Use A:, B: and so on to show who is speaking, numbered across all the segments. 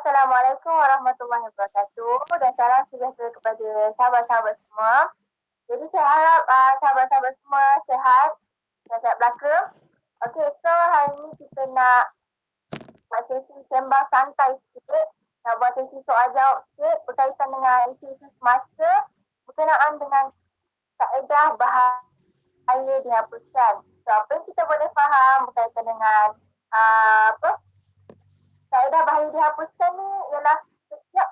A: Assalamualaikum warahmatullahi wabarakatuh dan salam sejahtera kepada sahabat-sahabat semua. Jadi saya harap sahabat-sahabat semua sihat dan sihat belaka. Okey, so hari ni kita nak buat sesi sembang santai sikit. Nak buat sesi soal jawab sikit berkaitan dengan isu-isu semasa berkenaan dengan kaedah bahaya dihapuskan. So apa yang kita boleh faham berkaitan dengan kaedah bahaya dihapuskan ni ialah setiap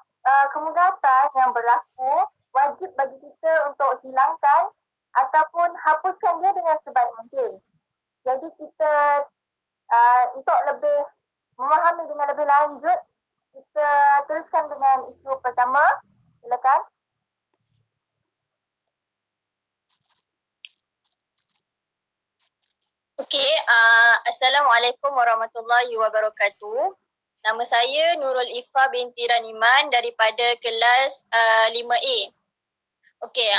A: kemudaratan yang berlaku wajib bagi kita untuk hilangkan ataupun hapuskan dia dengan sebaik mungkin. Jadi kita untuk lebih memahami dengan lebih lanjut, kita teruskan dengan isu pertama. Silakan.
B: Okey, Assalamualaikum warahmatullahi wabarakatuh. Nama saya Nurul Ifa binti Raniman daripada kelas 5A. Okey,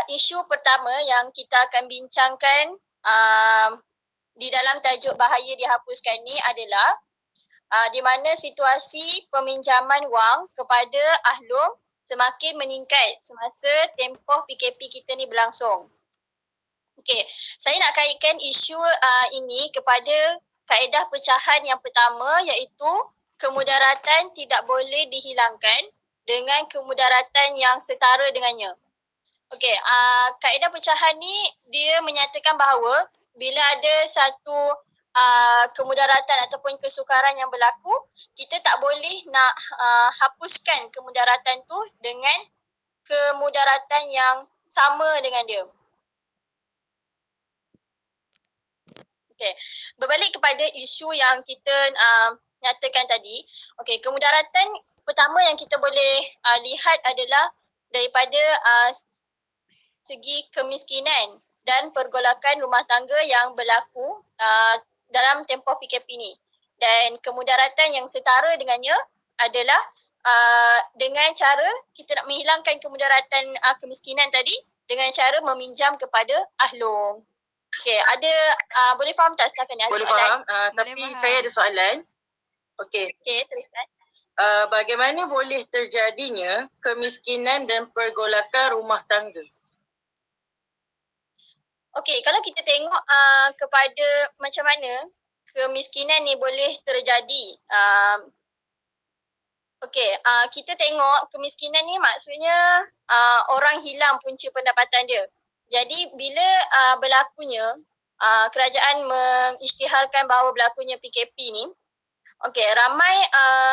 B: isu pertama yang kita akan bincangkan di dalam tajuk bahaya dihapuskan ni adalah di mana situasi peminjaman wang kepada ahlum semakin meningkat semasa tempoh PKP kita ni berlangsung. Okey, saya nak kaitkan isu ini kepada kaedah pecahan yang pertama, iaitu kemudaratan tidak boleh dihilangkan dengan kemudaratan yang setara dengannya. Okey, kaedah pecahan ni dia menyatakan bahawa bila ada satu kemudaratan ataupun kesukaran yang berlaku, kita tak boleh nak hapuskan kemudaratan tu dengan kemudaratan yang sama dengan dia. Okey, berbalik kepada isu yang kita nyatakan tadi. Okey, kemudaratan pertama yang kita boleh lihat adalah daripada segi kemiskinan dan pergolakan rumah tangga yang berlaku dalam tempoh PKP ni. Dan kemudaratan yang setara dengannya adalah dengan cara kita nak menghilangkan kemudaratan kemiskinan tadi dengan cara meminjam kepada ahlum. Okey, ada boleh faham tak setakat ni?
C: Boleh faham, tapi faham. Saya ada soalan. Okey.
B: Okey, teruskan.
C: Bagaimana boleh terjadinya kemiskinan dan pergolakan rumah tangga?
B: Okey, kalau kita tengok kepada macam mana kemiskinan ni boleh terjadi. Okey, kita tengok kemiskinan ni maksudnya orang hilang punca pendapatan dia. Jadi bila berlakunya kerajaan mengisytiharkan bahawa berlakunya PKP ni, okey, ramai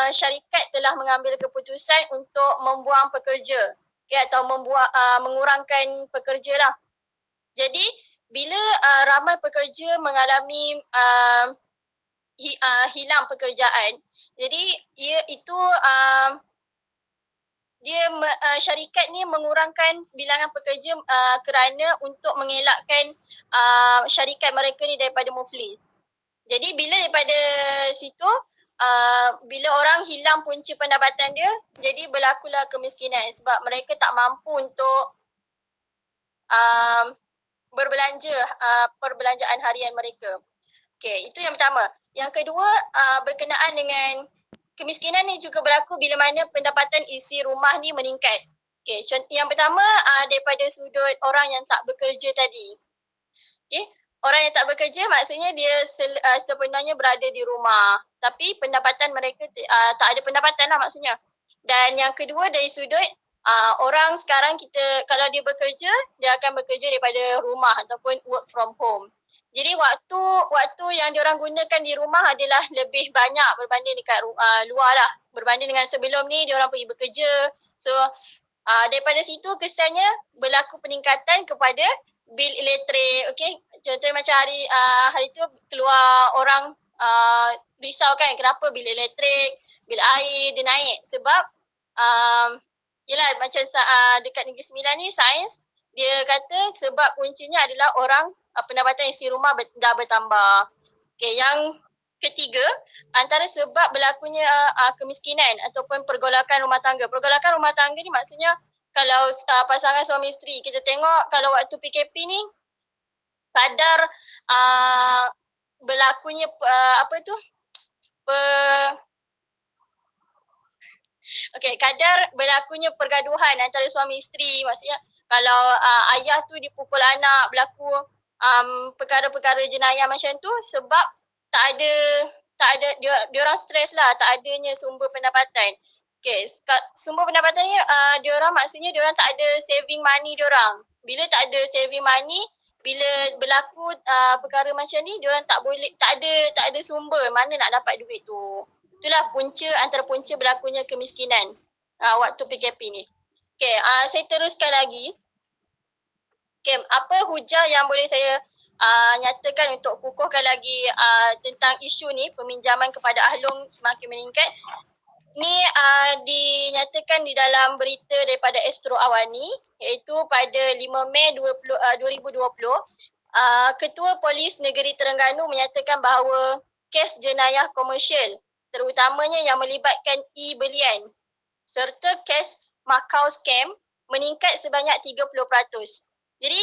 B: syarikat telah mengambil keputusan untuk membuang pekerja, okay, atau mengurangkan pekerja lah. Jadi bila ramai pekerja mengalami hilang pekerjaan, jadi syarikat ni mengurangkan bilangan pekerja kerana untuk mengelakkan syarikat mereka ni daripada muflis. Jadi bila daripada situ bila orang hilang punca pendapatan dia, jadi berlakulah kemiskinan sebab mereka tak mampu untuk berbelanja perbelanjaan harian mereka. Okey, itu yang pertama. Yang kedua, berkenaan dengan kemiskinan ni juga berlaku bila mana pendapatan isi rumah ni meningkat. Okey, yang pertama daripada sudut orang yang tak bekerja tadi. Okey, orang yang tak bekerja maksudnya dia sebenarnya berada di rumah, tapi pendapatan mereka tak ada pendapatan lah maksudnya. Dan yang kedua dari sudut orang sekarang kita kalau dia bekerja, dia akan bekerja daripada rumah ataupun work from home. Jadi waktu yang diorang gunakan di rumah adalah lebih banyak berbanding dekat luar lah. Berbanding dengan sebelum ni diorang pergi bekerja. So daripada situ kesannya berlaku peningkatan kepada bil elektrik. Okay, contohnya macam hari tu keluar orang risau kan kenapa bil elektrik, bil air dia naik sebab yelah macam dekat Negeri Sembilan ni sains dia kata sebab kuncinya adalah orang pendapatan isi rumah dah bertambah. Okay, yang ketiga antara sebab berlakunya kemiskinan ataupun pergolakan rumah tangga. Pergolakan rumah tangga ni maksudnya kalau pasangan suami isteri kita tengok kalau waktu PKP ni kadar berlakunya Okey, kadar berlakunya pergaduhan antara suami isteri, maksudnya kalau ayah tu dipukul anak, berlaku perkara-perkara jenayah macam tu sebab tak ada dia orang stres lah, tak adanya sumber pendapatan. Okey, sumber pendapatan ni dia orang maksudnya dia orang tak ada saving money dia orang. Bila tak ada saving money, bila berlaku perkara macam ni, dia orang tak ada sumber mana nak dapat duit tu. Itulah antara punca berlakunya kemiskinan waktu PKP ni. Okey, saya teruskan lagi. Okey, apa hujah yang boleh saya nyatakan untuk kukuhkan lagi tentang isu ni, peminjaman kepada ahlong semakin meningkat. Ni dinyatakan di dalam berita daripada Astro Awani, iaitu pada 5 Mei 2020, Ketua Polis Negeri Terengganu menyatakan bahawa kes jenayah komersial terutamanya yang melibatkan e-belian serta kes Macau scam meningkat sebanyak 30%. Jadi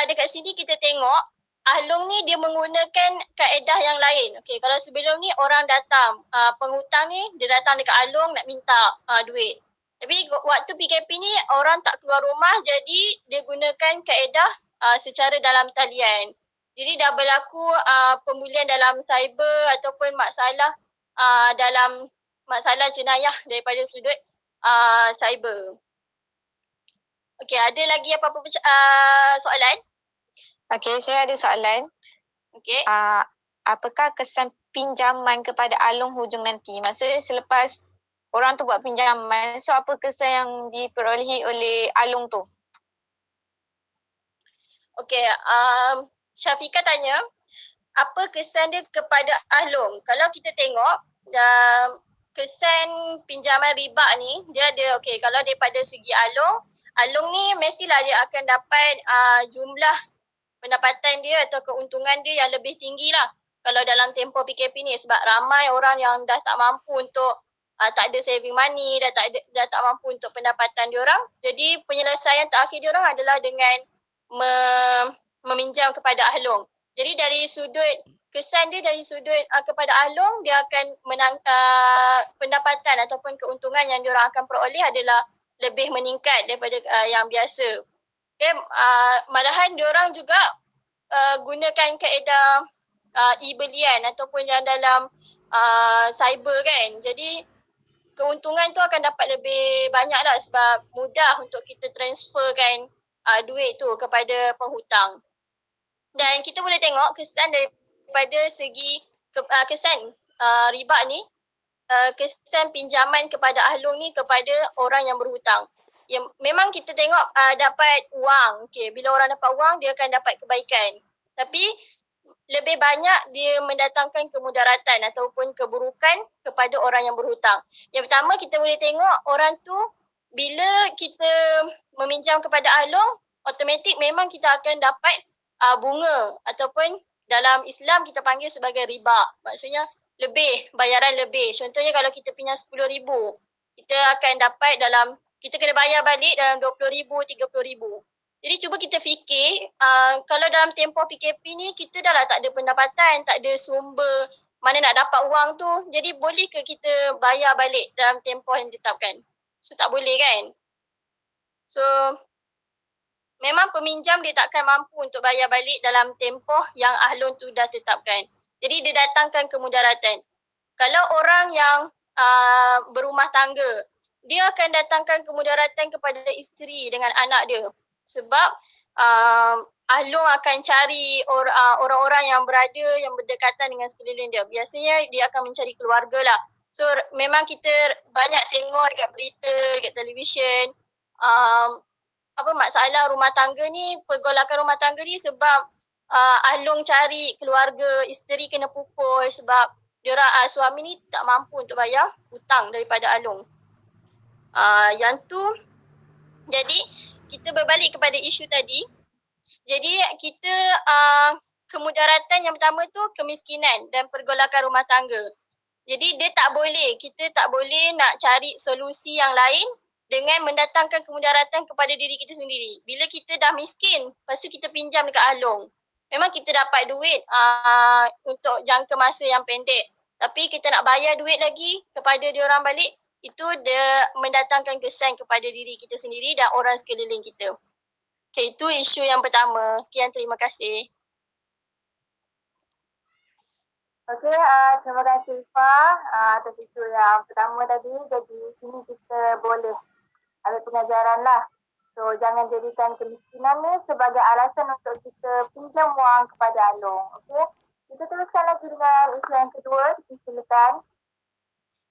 B: dekat sini kita tengok ahlong ni dia menggunakan kaedah yang lain. Okey, kalau sebelum ni orang datang, penghutang ni dia datang dekat ahlong nak minta duit. Tapi waktu PKP ni orang tak keluar rumah, jadi dia gunakan kaedah secara dalam talian. Jadi dah berlaku pembulian dalam cyber ataupun masalah dalam masalah jenayah daripada sudut cyber. Okey, ada lagi apa-apa soalan?
D: Okey, saya ada soalan.
B: Okey.
D: Apakah kesan pinjaman kepada ahlong hujung nanti? Maksudnya selepas orang tu buat pinjaman, so apa kesan yang diperolehi oleh ahlong tu?
B: Okey, Syafiqah tanya, apa kesan dia kepada ahlong? Kalau kita tengok, kesan pinjaman riba ni, dia ada, okey, kalau daripada segi ahlong ni mestilah dia akan dapat jumlah pendapatan dia atau keuntungan dia yang lebih tinggi lah kalau dalam tempoh PKP ni, sebab ramai orang yang dah tak mampu untuk tak ada saving money, dah tak mampu untuk pendapatan dia orang. Jadi penyelesaian terakhir dia orang adalah dengan meminjam kepada ahlong. Jadi dari sudut kesan dia, dari sudut kepada ahlong, dia akan pendapatan ataupun keuntungan yang dia orang akan peroleh adalah lebih meningkat daripada yang biasa. Okay, malahan diorang juga gunakan kaedah e-belian ataupun yang dalam cyber kan. Jadi keuntungan tu akan dapat lebih banyak lah sebab mudah untuk kita transferkan duit tu kepada penghutang. Dan kita boleh tengok kesan daripada segi kesan riba ni, kesan pinjaman kepada ahlong ni kepada orang yang berhutang. Ya, memang kita tengok dapat wang. Okay, bila orang dapat wang, dia akan dapat kebaikan. Tapi lebih banyak dia mendatangkan kemudaratan ataupun keburukan kepada orang yang berhutang. Yang pertama, kita boleh tengok orang tu bila kita meminjam kepada ahlong, automatik memang kita akan dapat bunga ataupun dalam Islam kita panggil sebagai riba. Maksudnya bayaran lebih. Contohnya kalau kita pinjam RM10,000, kita akan dapat kita kena bayar balik dalam RM20,000, RM30,000. Jadi cuba kita fikir, kalau dalam tempoh PKP ni kita dah lah tak ada pendapatan, tak ada sumber mana nak dapat wang tu. Jadi boleh ke kita bayar balik dalam tempoh yang ditetapkan? So tak boleh kan? So memang peminjam dia takkan mampu untuk bayar balik dalam tempoh yang ahlong tu dah tetapkan. Jadi dia datangkan kemudaratan. Kalau orang yang berumah tangga, dia akan datangkan kemudaratan kepada isteri dengan anak dia. Sebab ahlong akan cari orang-orang yang berada, yang berdekatan dengan sekeliling dia. Biasanya dia akan mencari keluarga lah. So memang kita banyak tengok dekat berita, dekat televisyen, masalah rumah tangga ni, pergolakan rumah tangga ni sebab ahlong cari keluarga, isteri kena pukul sebab suami ni tak mampu untuk bayar hutang daripada ahlong. Yang tu, jadi kita berbalik kepada isu tadi. Jadi kita kemudaratan yang pertama tu kemiskinan dan pergolakan rumah tangga. Jadi kita tak boleh nak cari solusi yang lain dengan mendatangkan kemudaratan kepada diri kita sendiri. Bila kita dah miskin, lepas tu kita pinjam dekat ahlong. Memang kita dapat duit untuk jangka masa yang pendek. Tapi kita nak bayar duit lagi kepada diorang balik, itu dia mendatangkan kesan kepada diri kita sendiri dan orang sekeliling kita. Okay, itu isu yang pertama. Sekian, terima kasih.
A: Okey, terima kasih Ifa atas isu yang pertama tadi. Jadi sini kita boleh ambil pengajaran lah. So jangan jadikan kemiskinan ni sebagai alasan untuk kita pinjam wang kepada Along. Okey, kita teruskan lagi dengan isu yang kedua. Silakan.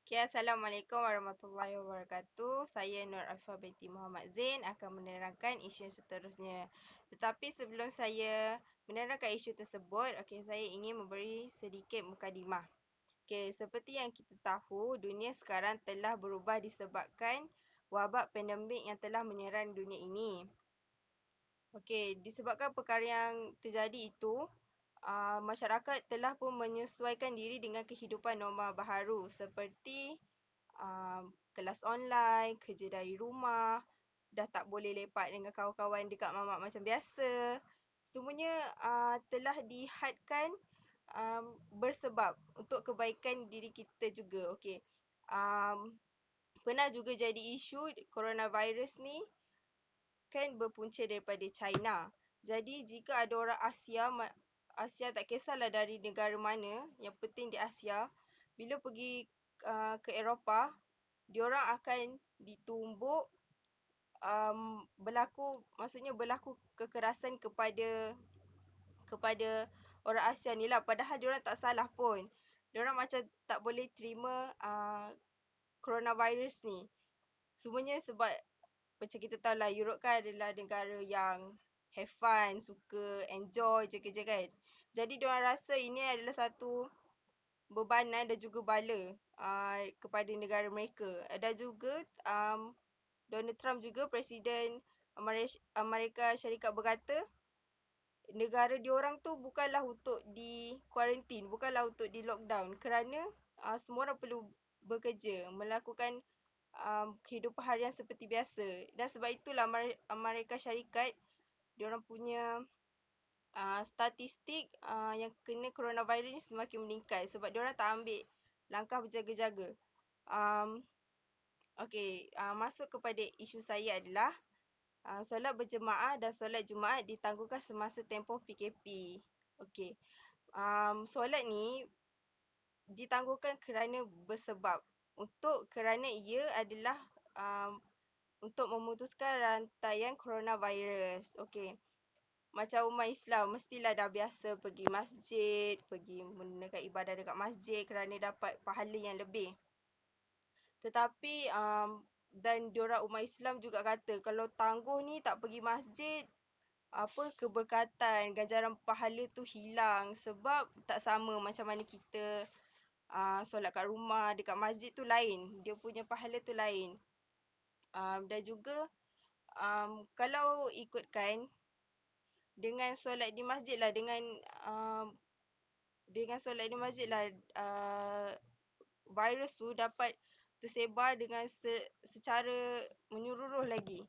E: Okay, Assalamualaikum warahmatullahi wabarakatuh. Saya Nur Alfa binti Muhammad Zain akan menerangkan isu yang seterusnya. Tetapi sebelum saya menerangkan isu tersebut, saya ingin memberi sedikit mukadimah. Seperti yang kita tahu, dunia sekarang telah berubah disebabkan wabak pandemik yang telah menyerang dunia ini. Disebabkan perkara yang terjadi itu, masyarakat telah pun menyesuaikan diri dengan kehidupan normal baharu seperti kelas online, kerja dari rumah, dah tak boleh lepak dengan kawan-kawan dekat mamak macam biasa. Semuanya telah dihadkan bersebab untuk kebaikan diri kita juga. Pernah juga jadi isu coronavirus ni kan berpunca daripada China. Jadi jika ada orang Asia tak kisahlah dari negara mana, yang penting di Asia, bila pergi ke Eropah, diorang akan ditumbuk berlaku kekerasan kepada orang Asia ni lah, padahal diorang tak salah pun. Diorang macam tak boleh terima coronavirus ni. Semuanya sebab macam kita tahu lah, Europe kan adalah negara yang have fun, suka enjoy je kerja kan. Jadi diorang rasa ini adalah satu bebanan dan juga bala kepada negara mereka. Dan juga Donald Trump juga, Presiden Amerika Syarikat, berkata negara diorang tu bukanlah untuk di kuarantin, bukanlah untuk di lockdown, kerana semua orang perlu bekerja, melakukan kehidupan harian seperti biasa. Dan sebab itulah Amerika Syarikat, diorang punya statistik yang kena coronavirus ni semakin meningkat sebab diorang tak ambil langkah berjaga-jaga. Masuk kepada isu saya adalah solat berjemaah dan solat Jumaat ditangguhkan semasa tempoh PKP. Solat ni ditangguhkan kerana bersebab, kerana ia adalah untuk memutuskan rantaian coronavirus. Macam umat Islam mestilah dah biasa pergi masjid, pergi menunaikan ibadah dekat masjid kerana dapat pahala yang lebih. Tetapi dan diorang umat Islam juga kata kalau tangguh ni tak pergi masjid, keberkatan, ganjaran pahala tu hilang sebab tak sama macam mana kita solat kat rumah, dekat masjid tu lain, dia punya pahala tu lain. Dan juga kalau ikutkan dengan solat di masjid lah, dengan solat di masjid lah virus tu dapat tersebar dengan secara menyeluruh lagi.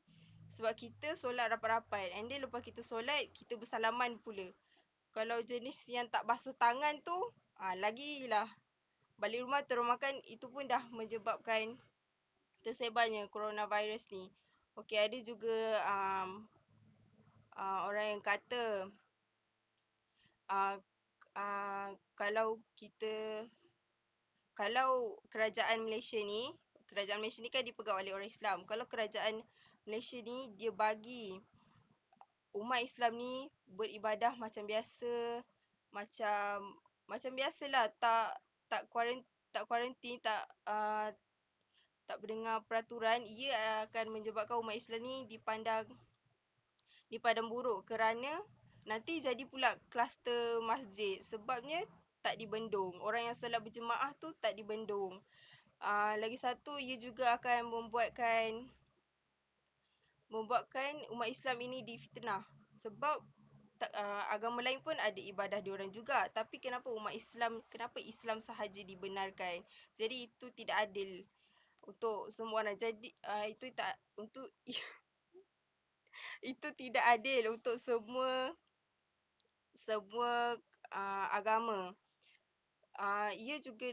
E: Sebab kita solat rapat-rapat, and then lepas kita solat, kita bersalaman pula. Kalau jenis yang tak basuh tangan tu, lagilah balik rumah terus makan, itu pun dah menyebabkan tersebarnya coronavirus ni. Ada juga orang yang kata kalau kerajaan Malaysia ni kan dipegang oleh orang Islam. Kalau kerajaan Malaysia ni dia bagi umat Islam ni beribadah macam biasa, macam biasalah, tak kuarantin, tak berdengar peraturan, ia akan menyebabkan umat Islam ni dipandang buruk kerana nanti jadi pula kluster masjid sebabnya tak dibendung. Orang yang solat berjemaah tu tak dibendung. Lagi satu, ia juga akan membuatkan umat Islam ini difitnah sebab agama lain pun ada ibadah diorang juga, tapi kenapa Islam sahaja dibenarkan? Jadi itu tidak adil untuk semua orang. Jadi itu tidak adil untuk semua agama. Ia juga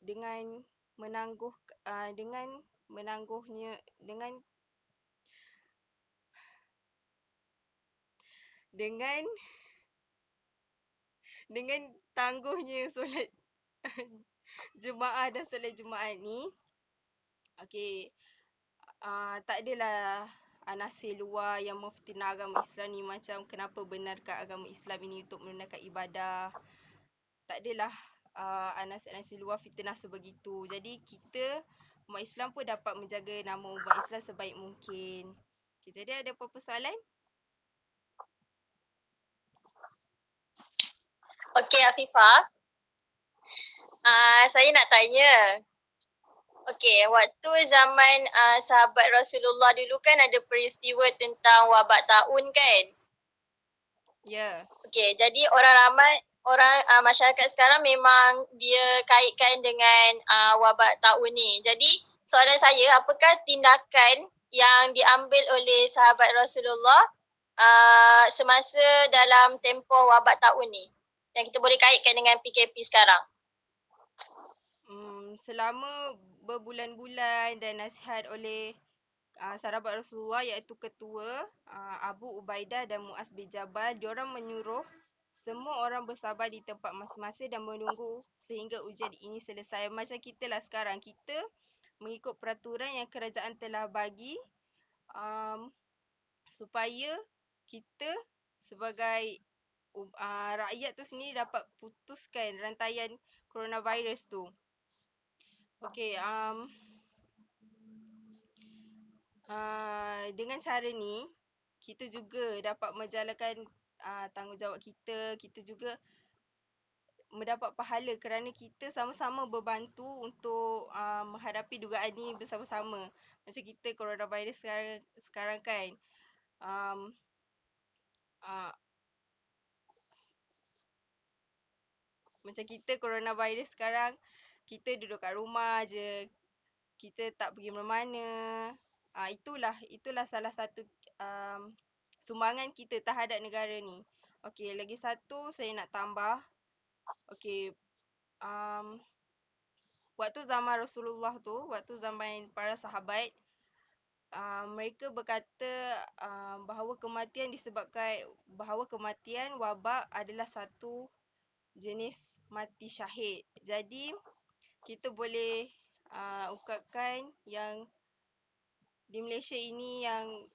E: dengan menangguh dengan menangguhnya dengan tangguhnya solat jemaah dan solat Jumaat ni, okey, tak adalah nasir luar yang memfitnah agama Islam ni, macam kenapa benarkah agama Islam ini untuk menunaikan ibadah. Tak adalah nasir-nasir luar fitnah sebegitu. Jadi kita umat Islam pun dapat menjaga nama umat Islam sebaik mungkin. Okay, jadi ada apa-apa soalan?
B: Okey Afifah, saya nak tanya. Okey, waktu zaman sahabat Rasulullah dulu kan ada peristiwa tentang wabak taun kan?
E: Ya.
B: Okey, jadi masyarakat sekarang memang dia kaitkan dengan wabak taun ni. Jadi soalan saya, apakah tindakan yang diambil oleh sahabat Rasulullah semasa dalam tempoh wabak taun ni yang kita boleh kaitkan dengan PKP sekarang?
E: Selama berbulan-bulan dan nasihat oleh sahabat Rasulullah iaitu ketua Abu Ubaidah dan Muaz bin Jabal, diorang menyuruh semua orang bersabar di tempat masing-masing dan menunggu sehingga ujian ini selesai. Macam kita lah sekarang, kita mengikut peraturan yang kerajaan telah bagi supaya kita sebagai rakyat tu sendiri dapat putuskan rantaian coronavirus tu. Okey, dengan cara ni kita juga dapat menjalankan tanggungjawab kita. Kita juga mendapat pahala kerana kita sama-sama berbantu untuk menghadapi dugaan ni bersama-sama. Macam kita coronavirus sekarang kan, macam kita coronavirus sekarang, kita duduk kat rumah je, kita tak pergi mana-mana. Itulah salah satu sumbangan kita terhadap negara ni. Okey, lagi satu saya nak tambah. Okey, waktu zaman Rasulullah tu, waktu zaman para sahabat, mereka berkata bahawa kematian wabak adalah satu jenis mati syahid. Jadi kita boleh ungkapkan yang di Malaysia ini yang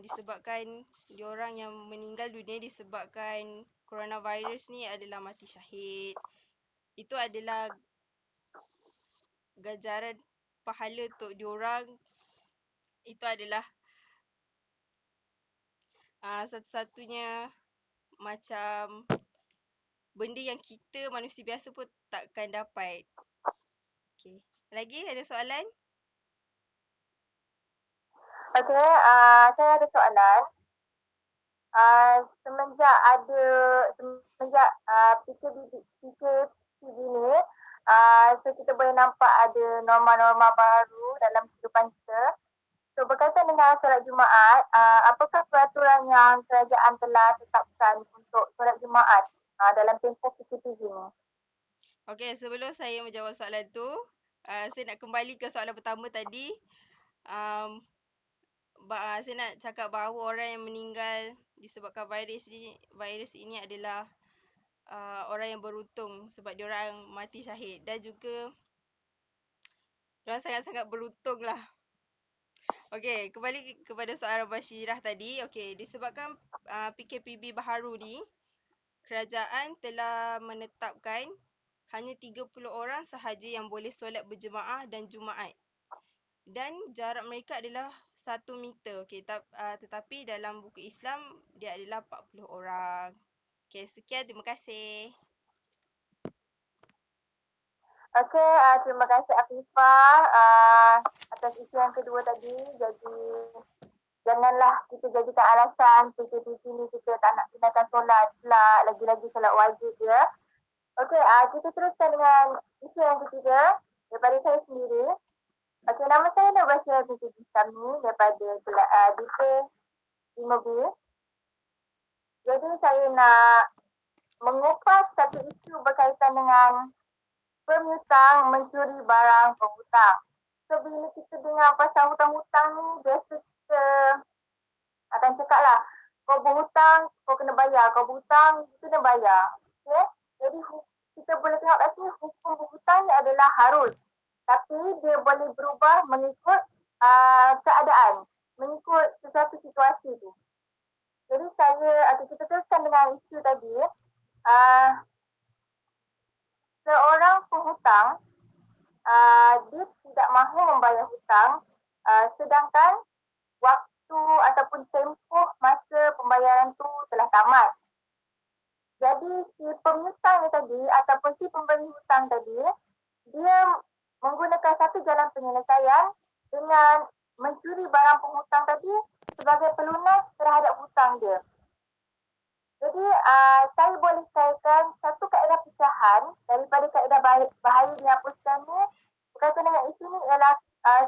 E: disebabkan diorang yang meninggal dunia disebabkan coronavirus ni adalah mati syahid. Itu adalah ganjaran pahala untuk diorang. Itu adalah satu-satunya macam benda yang kita manusia biasa pun takkan dapat. Okay. Lagi ada soalan?
A: Okey, saya ada soalan. Semenjak PKP ni, so kita boleh nampak ada norma-norma baru dalam kehidupan kita. So berkaitan dengan solat Jumaat, apakah peraturan yang kerajaan telah tetapkan untuk solat Jumaat dalam tempoh PKP ni?
E: Okey, sebelum saya menjawab soalan tu, saya nak kembali ke soalan pertama tadi. Saya nak cakap bahawa orang yang meninggal disebabkan virus ini adalah orang yang beruntung sebab diorang mati syahid, dan juga diorang sangat-sangat beruntung lah. Okey, kembali kepada soalan Bashirah tadi. Okey, disebabkan PKPB baharu ni, kerajaan telah menetapkan hanya 30 orang sahaja yang boleh solat berjemaah dan Jumaat. Dan jarak mereka adalah 1 meter. Okey, tetapi dalam buku Islam dia adalah 40 orang. Okey, sekian, terima kasih.
A: Okey, terima kasih Afifah atas isu yang kedua tadi. Jadi janganlah kita jadikan alasan PKP ni kita tak nak gunakan solat pula, lagi-lagi solat wajib ya. Okey, kita teruskan dengan isu yang ketiga daripada saya sendiri. Okey, nama saya Nur Bashirah binti Bisami daripada DP 5B. Jadi saya nak mengupas satu isu berkaitan dengan Pemihutang mencuri barang penghutang. So bila kita dengar pasal hutang-hutang ni, biasa kita akan cakap lah, kau berhutang, kau kena bayar. Kau berhutang, kau kena bayar. Okay? Jadi kita boleh tengok kat sini, hukum berhutang ni adalah harus. Tapi dia boleh berubah mengikut keadaan. Mengikut sesuatu situasi tu. Jadi kita teruskan dengan isu tadi. Seorang penghutang, dia tidak mahu membayar hutang, sedangkan waktu ataupun tempoh masa pembayaran tu telah tamat. Jadi si pemihutang ni tadi ataupun si pemberi hutang tadi, dia menggunakan satu jalan penyelesaian dengan mencuri barang penghutang tadi sebagai pelunas terhadap hutang dia. Jadi saya boleh kaitkan satu kaedah pecahan daripada kaedah bahaya dihapuskan ni berkaitan dengan isu ni ialah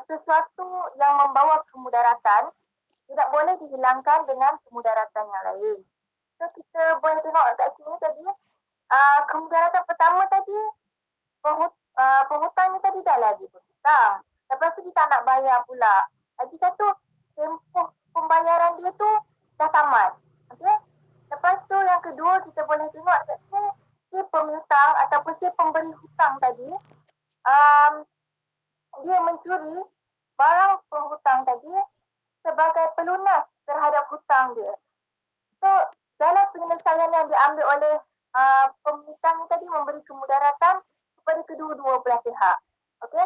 A: sesuatu yang membawa kemudaratan tidak boleh dihilangkan dengan kemudaratan yang lain. So kita boleh tengok kat sini tadi kemudaratan pertama tadi penghutang ni tadi dah lagi berhutang. Lepas tu dia tak nak bayar pula. Lagi satu tempoh pembayaran dia tu dah tamat. Okey? Lepas tu yang kedua kita boleh tengok kat sini si pemihutang ataupun si pemberi hutang tadi dia mencuri barang penghutang tadi sebagai pelunas terhadap hutang dia. So dalam penyelesaian yang diambil oleh pemihutang ni tadi memberi kemudaratan kepada kedua-dua belah pihak. Okey?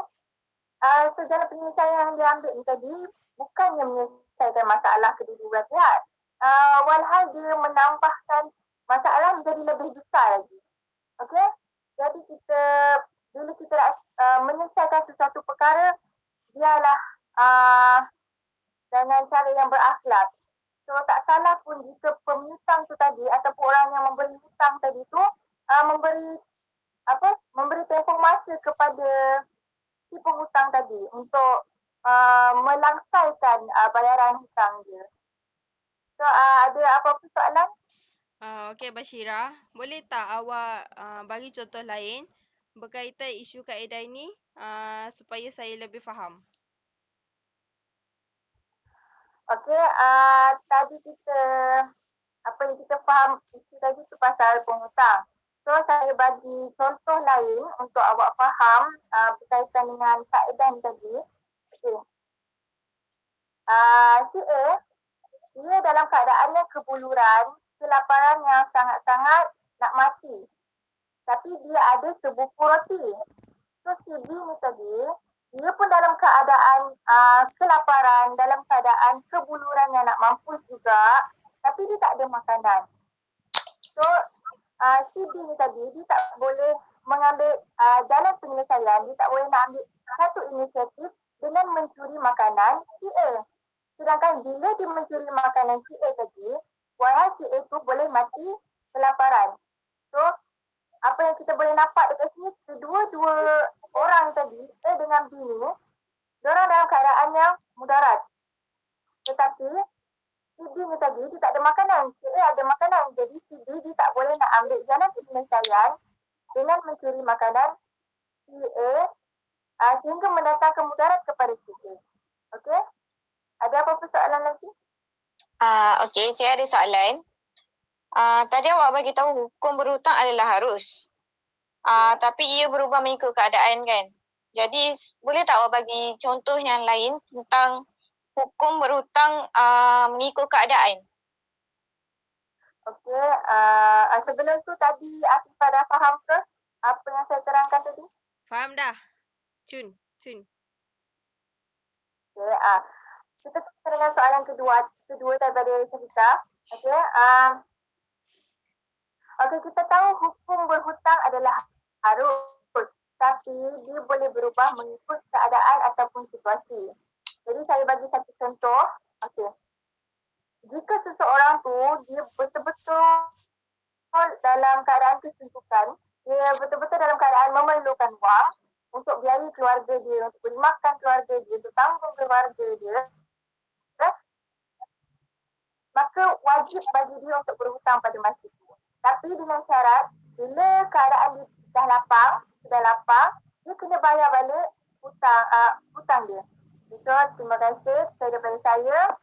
A: So dalam penyelesaian yang diambil ni tadi bukannya menyelesaikan masalah kedua-dua belah pihak. Walhal dia menambahkan masalah menjadi lebih besar lagi. Okey? Jadi bila kita menyelesaikan sesuatu perkara, biarlah dengan cara yang berakhlak. So tak salah pun jika pemihutang tu tadi ataupun orang yang memberi hutang tadi tu memberi tempoh masa kepada si penghutang tadi untuk melangsaikan bayaran hutang dia. So ada apa-apa soalan?
E: Okey Bashira, boleh tak awak bagi contoh lain berkaitan isu kaedah ini supaya saya lebih faham?
A: Okey, tadi apa yang kita faham isu tadi tu pasal penghutang. So saya bagi contoh lain untuk awak faham berkaitan dengan kaedah ni tadi. Okey. Si A, dia dalam keadaan yang kebuluran, kelaparan yang sangat-sangat nak mati. Tapi dia ada sebuku roti. So si B ni tadi, dia pun dalam keadaan kelaparan, dalam keadaan kebuluran yang nak mampus juga, tapi dia tak ada makanan. So si B ni tadi, dia tak boleh mengambil jalan penyelesaian, dia tak boleh nak ambil satu inisiatif dengan mencuri makanan si A. Sedangkan bila dia mencuri makanan si A tadi, walhal si A tu boleh mati kelaparan. So, apa yang kita boleh nampak dekat sini, kedua-dua orang tadi, A dengan B ni, diorang dalam keadaan yang mudarat. Tetapi, si B ni tadi, dia tak ada makanan. Si A ada makanan. Jadi, si B dia tak boleh nak ambil jalan penyelesaian dengan mencuri makanan si A sehingga mendatangkan mudarat kepada si A. Okey? Ada apa-apa soalan lagi?
D: Okey, saya ada soalan. Tadi awak bagi tahu hukum berhutang adalah harus. Tapi ia berubah mengikut keadaan kan. Jadi boleh tak awak bagi contoh yang lain tentang hukum berhutang mengikut keadaan?
A: Okey, sebelum tu tadi Afifah dah faham ke apa yang saya terangkan tadi?
E: Faham dah? Cun.
A: Okey, kita teruskan dengan soalan kedua daripada Syarita. Okey, kita tahu hukum berhutang adalah harus, tapi dia boleh berubah mengikut keadaan ataupun situasi. Jadi saya bagi satu contoh. Okey. Jika seseorang tu dia betul-betul dalam keadaan kesuntukan, dia betul-betul dalam keadaan memerlukan wang untuk biaya keluarga dia, untuk beri makan keluarga dia, untuk tanggung keluarga dia, maka wajib bagi dia untuk berhutang pada masa itu. Tapi dengan syarat, bila keadaan dia dah lapang, sudah lapang, dia kena bayar balik hutang dia. Itu terima kasih daripada saya.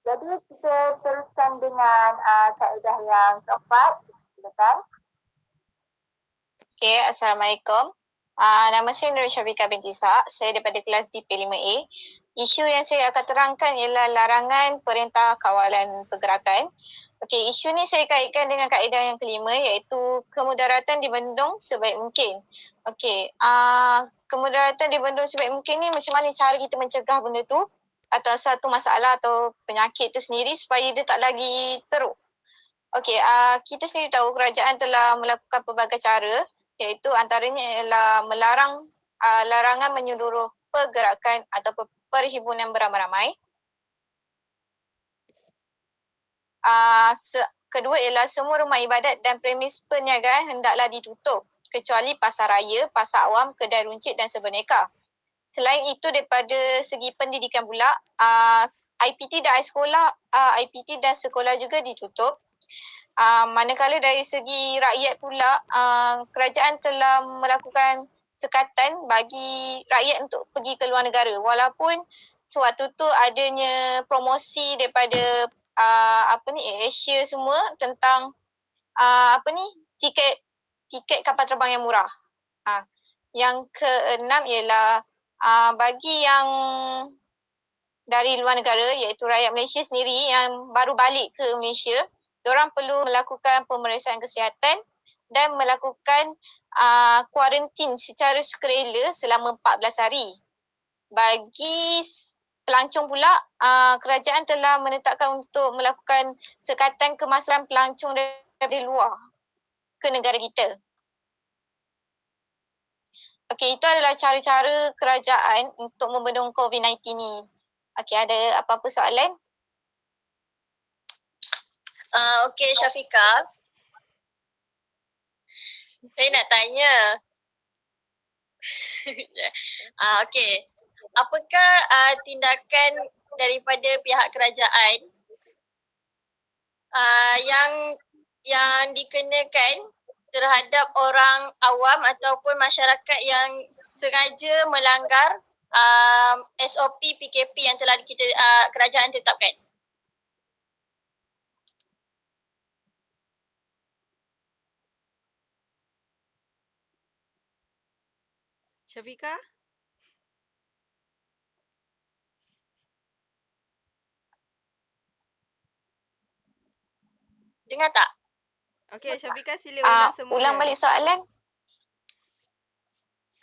A: Jadi kita teruskan dengan kaedah yang keempat. Silakan.
D: Okay, Assalamualaikum. Nama saya Nur Syafiqah binti Ishak. Saya daripada kelas DP5A. Isu yang saya akan terangkan ialah larangan Perintah Kawalan Pergerakan. Okey, isu ni saya kaitkan dengan kaedah yang kelima iaitu kemudaratan dibendung sebaik mungkin. Okey, kemudaratan dibendung sebaik mungkin ni macam mana cara kita mencegah benda tu atau satu masalah atau penyakit tu sendiri supaya dia tak lagi teruk. Okey, kita sendiri tahu kerajaan telah melakukan pelbagai cara iaitu antaranya ialah melarang larangan menyeluruh pergerakan atau perhimpunan beramai-ramai. Kedua ialah semua rumah ibadat dan premis perniagaan hendaklah ditutup kecuali pasar raya, pasar awam, kedai runcit dan sebenarnya. Selain itu daripada segi pendidikan pula, IPT dan IPT dan sekolah juga ditutup. Manakala dari segi rakyat pula, kerajaan telah melakukan sekatan bagi rakyat untuk pergi ke luar negara walaupun sewaktu tu adanya promosi daripada Asia semua tentang tiket kapal terbang yang murah. Yang keenam ialah bagi yang dari luar negara iaitu rakyat Malaysia sendiri yang baru balik ke Malaysia, diorang perlu melakukan pemeriksaan kesihatan dan melakukan kuarantin secara sukarela selama 14 hari. Bagi pelancong pula, kerajaan telah menetapkan untuk melakukan sekatan kemasukan pelancong dari luar ke negara kita. Okey, itu adalah cara-cara kerajaan untuk membendung COVID-19 ni. Okey, ada apa-apa soalan?
B: Okey Syafiqah. Saya nak tanya. Okey. Apakah tindakan daripada pihak kerajaan yang dikenakan terhadap orang awam ataupun masyarakat yang sengaja melanggar SOP PKP yang telah kerajaan tetapkan?
E: Syafiqah?
B: Dengar tak?
E: Okey, Syafiqah sila ulang semula.
D: Ulang balik soalan.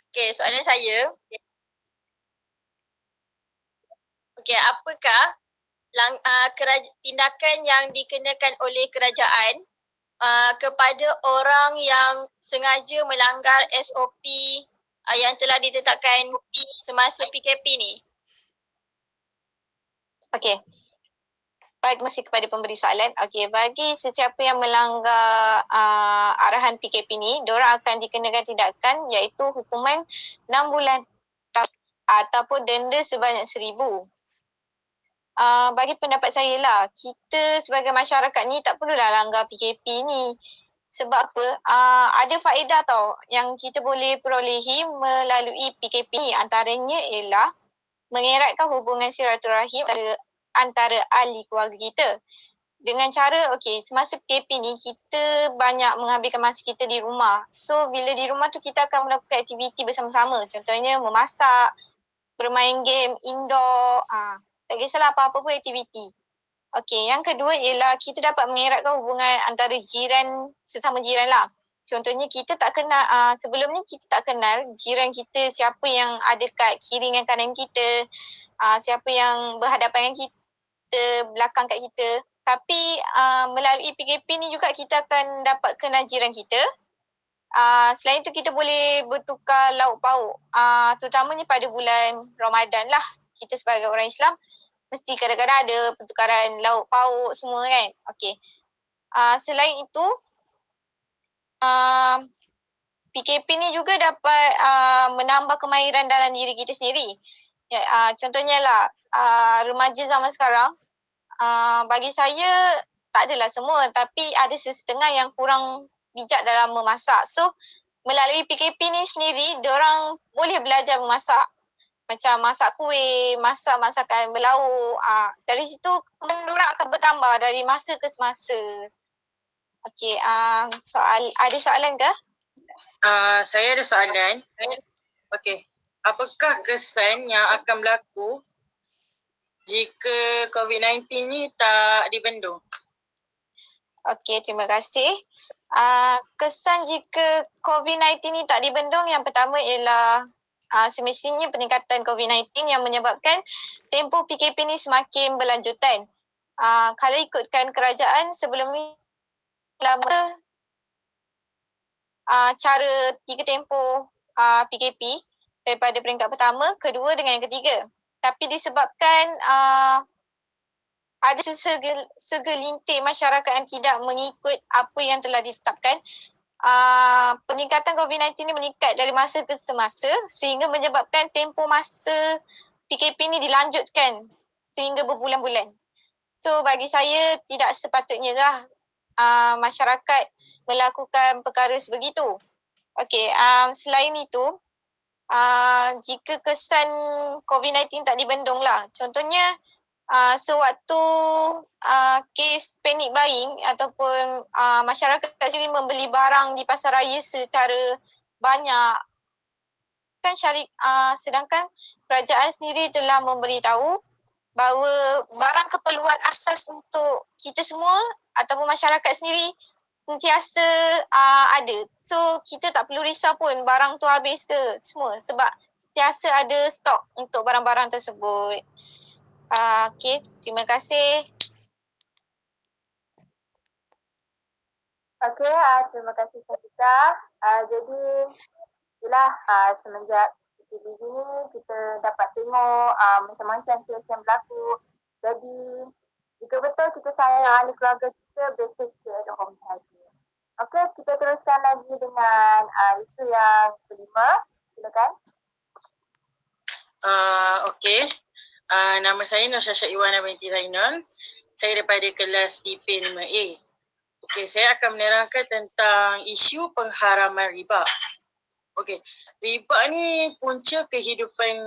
B: Okey, soalan saya. Okey, apakah tindakan yang dikenakan oleh kerajaan kepada orang yang sengaja melanggar SOP yang telah ditetapkan semasa PKP ni?
D: Okey. Baik, masih kepada pemberi soalan. Okey, bagi sesiapa yang melanggar arahan PKP ni, diorang akan dikenakan tindakan iaitu hukuman 6 bulan ataupun denda sebanyak 1,000. Bagi pendapat saya lah, kita sebagai masyarakat ni tak perlulah langgar PKP ni. Sebab apa? Ada faedah tau yang kita boleh perolehi melalui PKP ni. Antaranya ialah mengeratkan hubungan silaturahim antara ahli keluarga kita. Dengan cara, semasa PKP ni kita banyak menghabiskan masa kita di rumah. So, bila di rumah tu kita akan melakukan aktiviti bersama-sama. Contohnya memasak, bermain game indoor, tak kisahlah apa-apa pun aktiviti. Okey, yang kedua ialah kita dapat mengeratkan hubungan antara jiran, sesama jiran lah. Contohnya kita tak kenal, sebelum ni kita tak kenal jiran kita, siapa yang ada kat kiri dengan kanan kita, siapa yang berhadapan dengan kita, belakang kat kita. Tapi melalui PKP ni juga kita akan dapat kenal jiran kita. Selain itu kita boleh bertukar lauk pauk, terutamanya pada bulan Ramadan lah. Kita sebagai orang Islam mesti kadang-kadang ada pertukaran lauk pauk semua kan. Okey. Selain itu, PKP ni juga dapat menambah kemahiran dalam diri kita sendiri. Contohnya lah, remaja zaman sekarang, bagi saya tak adalah semua, tapi ada setengah yang kurang bijak dalam memasak. So, melalui PKP ni sendiri, diorang boleh belajar memasak. Macam masak kuih, masak masakan berlauk. Dari situ kemampuan diorang akan bertambah dari masa ke semasa. Okey, ada soalan ke?
C: Saya ada soalan. Okey. Apakah kesan yang akan berlaku jika COVID-19 ni tak dibendung?
D: Okey, terima kasih. Kesan jika COVID-19 ni tak dibendung, yang pertama ialah semestinya peningkatan COVID-19 yang menyebabkan tempoh PKP ni semakin berlanjutan. Kalau ikutkan kerajaan sebelum ni lama cara 3 tempoh PKP daripada peringkat pertama, kedua dengan yang ketiga. Tapi disebabkan ada segelintir masyarakat yang tidak mengikut apa yang telah ditetapkan, peningkatan COVID-19 ni meningkat dari masa ke semasa sehingga menyebabkan tempoh masa PKP ni dilanjutkan sehingga berbulan-bulan. So bagi saya tidak sepatutnya lah masyarakat melakukan perkara sebegitu. Okey, selain itu, jika kesan COVID-19 tak dibendung lah, contohnya sewaktu kes panic buying ataupun masyarakat sendiri membeli barang di pasar raya secara banyak, kan sedangkan kerajaan sendiri telah memberitahu bahawa barang keperluan asas untuk kita semua ataupun masyarakat sendiri sentiasa ada. So kita tak perlu risau pun barang tu habis ke semua sebab sentiasa ada stok untuk barang-barang tersebut. Okey, terima kasih.
A: Okey, terima kasih Syafiqah. Jadi, itulah semenjak PKP ni kita dapat tengok macam-macam kes yang berlaku. Jadi, jika betul kita sayang ahli keluarga kita, better stay at home sahaja. Okey, kita teruskan lagi dengan isu yang kelima. Silakan.
C: Okey. Nama saya Nur Syasha Iwana binti Zainal. Saya daripada kelas DP 5A. Okey, saya akan menerangkan tentang isu pengharaman riba. Okey, riba ni punca kehidupan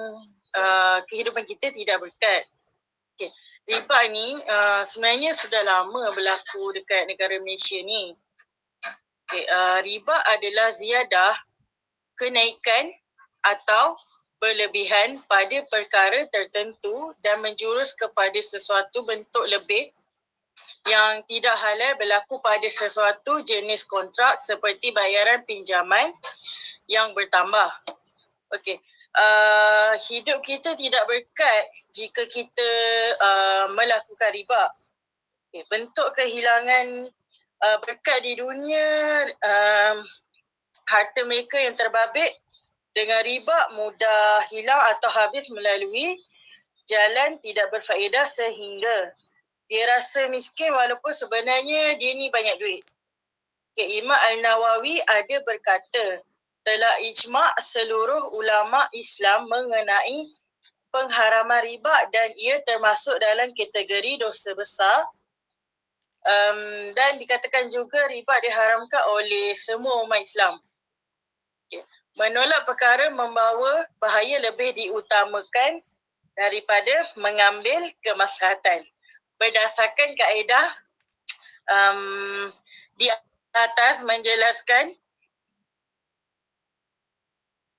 C: kita tidak berkat. Okey, riba ni sebenarnya sudah lama berlaku dekat negara Malaysia ni. Okey, riba adalah ziyadah, kenaikan atau berlebihan pada perkara tertentu dan menjurus kepada sesuatu bentuk lebih yang tidak halal berlaku pada sesuatu jenis kontrak seperti bayaran pinjaman yang bertambah. Okey, hidup kita tidak berkat jika kita melakukan riba. Okay, bentuk kehilangan berkat di dunia, harta mereka yang terbabit dengan riba mudah hilang atau habis melalui jalan tidak berfaedah sehingga dia rasa miskin walaupun sebenarnya dia ni banyak duit. Okay, Imam Al-Nawawi ada berkata, telah ijma' seluruh ulama Islam mengenai pengharaman riba dan ia termasuk dalam kategori dosa besar. Dan dikatakan juga riba diharamkan oleh semua umat Islam. Okay. Menolak perkara membawa bahaya lebih diutamakan daripada mengambil kemaslahatan. Berdasarkan kaedah di atas menjelaskan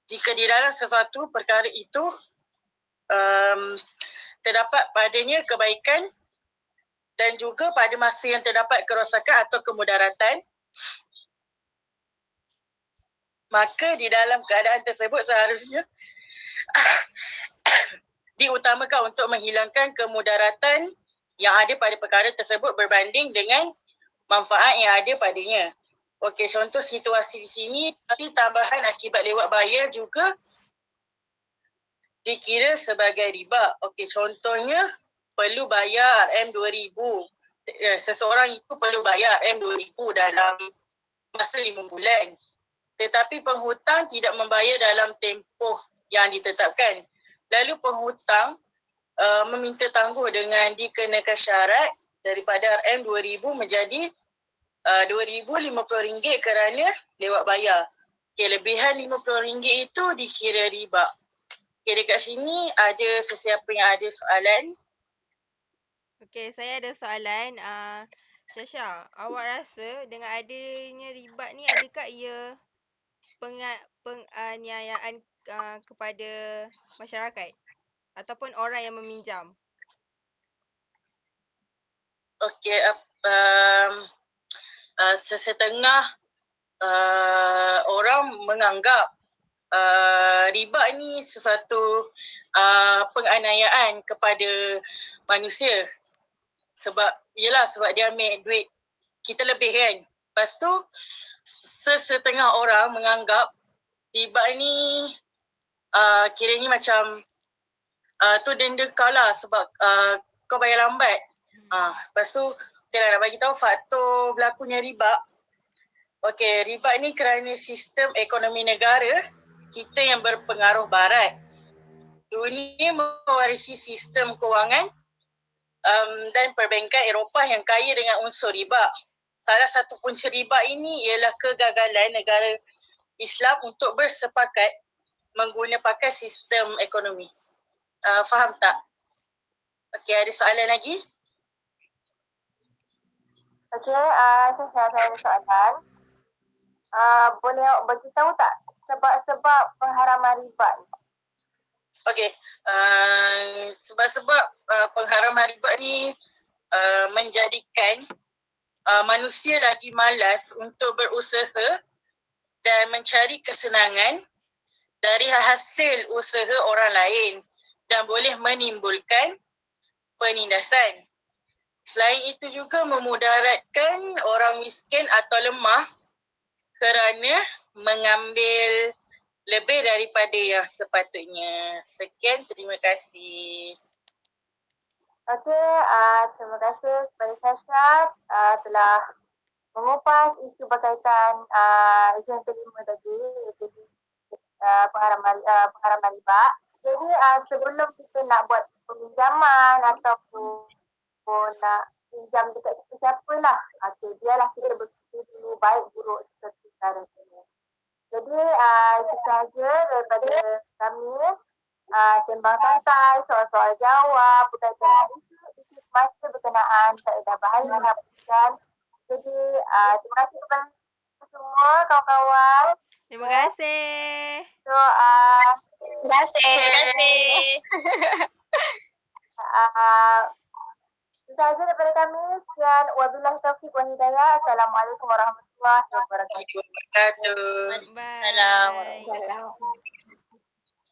C: jika di dalam sesuatu perkara itu terdapat padanya kebaikan dan juga pada masa yang terdapat kerosakan atau kemudaratan, maka di dalam keadaan tersebut seharusnya diutamakan untuk menghilangkan kemudaratan yang ada pada perkara tersebut berbanding dengan manfaat yang ada padanya. Okey, contoh situasi di sini, nanti tambahan akibat lewat bayar juga dikira sebagai riba. Okey, contohnya perlu bayar RM2,000. Seseorang itu perlu bayar RM2,000 dalam masa 5 bulan. Tetapi penghutang tidak membayar dalam tempoh yang ditetapkan. Lalu penghutang meminta tangguh dengan dikenakan syarat daripada RM2,000 menjadi RM2,050 kerana lewat bayar. Okay, lebihan RM50 itu dikira riba. Okay, dekat sini ada sesiapa yang ada soalan?
E: Okey, saya ada soalan. Syasha, awak rasa dengan adanya riba ni adakah ia penganiayaan kepada masyarakat ataupun orang yang meminjam?
C: Okay, sesetengah orang menganggap riba ni sesuatu penganiayaan kepada manusia. Sebab dia ambil duit kita lebih kan. Lepas tu sesetengah orang menganggap riba ni kiranya macam tu denda kau lah sebab kau bayar lambat. Lepas tu nak bagi tahu faktor berlakunya riba. Okey, riba ni kerana sistem ekonomi negara kita yang berpengaruh barat. Dunia mewarisi sistem kewangan dan perbankan Eropah yang kaya dengan unsur riba. Salah satu punca riba ini ialah kegagalan negara Islam untuk bersepakat menggunakan sistem ekonomi. Faham tak? Okey, ada soalan lagi?
A: Okey, saya ada soalan. Boleh awak beritahu tak sebab-sebab pengharaman riba ni?
C: Okey, sebab-sebab pengharaman riba ni menjadikan manusia lagi malas untuk berusaha dan mencari kesenangan dari hasil usaha orang lain dan boleh menimbulkan penindasan. Selain itu juga memudaratkan orang miskin atau lemah kerana mengambil lebih daripada yang sepatutnya. Sekian, terima kasih.
A: Okey, terima kasih kepada Syasha telah mengupas isu berkaitan isu yang kelima tadi, iaitu pengharaman riba. Jadi sebelum kita nak buat peminjaman ataupun nak pinjam dekat siapa lah, biarlah kita berfikir dulu baik buruk seperti sekarang ini. Jadi itu sahaja daripada kami. Sembang santai, soal-soal jawab berkaitan isu semasa berkenaan kaedah bahasa dan jadi terima kasih kepada semua kawan-kawan.
E: Terima kasih.
A: So
D: Terima kasih.
A: itu sahaja daripada kami. Sekian, wabillahi taufiq wa hidayah. Assalamualaikum warahmatullahi wabarakatuh.
C: Terima kasih.
E: Bye.
C: Assalamualaikum.
D: Salam.